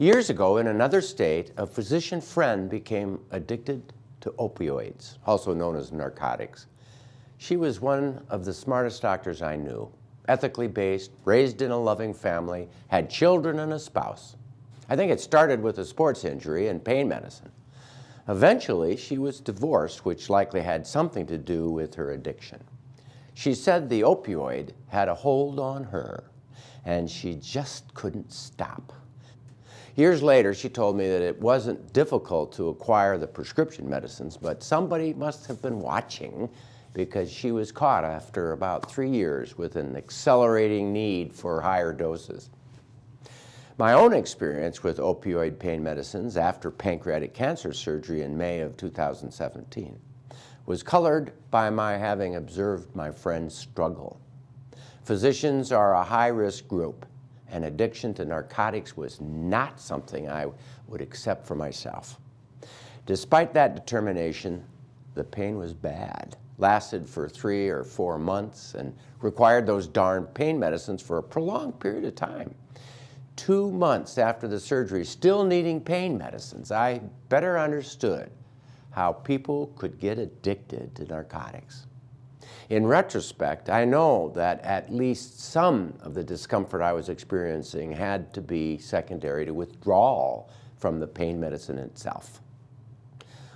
Years ago, in another state, a physician friend became addicted to opioids, also known as narcotics. She was one of the smartest doctors I knew, ethically based, raised in a loving family, had children and a spouse. I think it started with a sports injury and pain medicine. Eventually, she was divorced, which likely had something to do with her addiction. She said the opioid had a hold on her, and she just couldn't stop. Years later, she told me that it wasn't difficult to acquire the prescription medicines, but somebody must have been watching because she was caught after about 3 years with an accelerating need for higher doses. My own experience with opioid pain medicines after pancreatic cancer surgery in May of 2017 was colored by my having observed my friend's struggle. Physicians are a high-risk group, and addiction to narcotics was not something I would accept for myself. Despite that determination, the pain was bad, lasted for 3 or 4 months, and required those darn pain medicines for a prolonged period of time. 2 months after the surgery, still needing pain medicines, I better understood how people could get addicted to narcotics. In retrospect, I know that at least some of the discomfort I was experiencing had to be secondary to withdrawal from the pain medicine itself.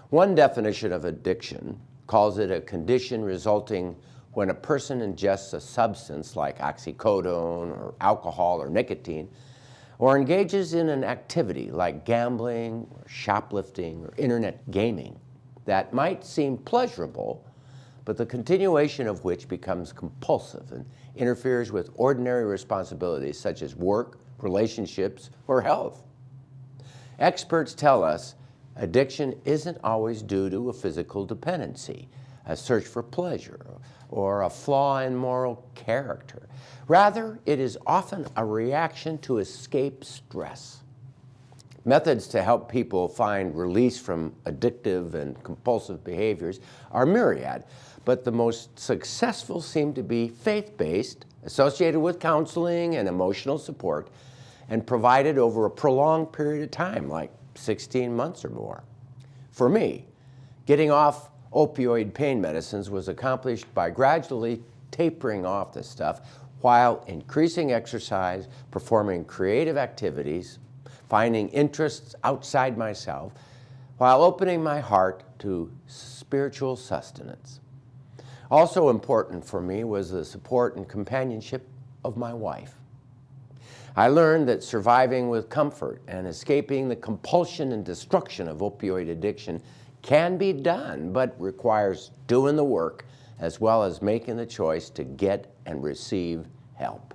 One definition of addiction calls it a condition resulting when a person ingests a substance like oxycodone or alcohol or nicotine, or engages in an activity like gambling or shoplifting or internet gaming that might seem pleasurable, but the continuation of which becomes compulsive and interferes with ordinary responsibilities such as work, relationships, or health. Experts tell us addiction isn't always due to a physical dependency, a search for pleasure, or a flaw in moral character. Rather, it is often a reaction to escape stress. Methods to help people find release from addictive and compulsive behaviors are myriad, but the most successful seem to be faith-based, associated with counseling and emotional support, and provided over a prolonged period of time, like 16 months or more. For me, getting off opioid pain medicines was accomplished by gradually tapering off the stuff while increasing exercise, performing creative activities, finding interests outside myself, while opening my heart to spiritual sustenance. Also important for me was the support and companionship of my wife. I learned that surviving with comfort and escaping the compulsion and destruction of opioid addiction can be done, but requires doing the work as well as making the choice to get and receive help.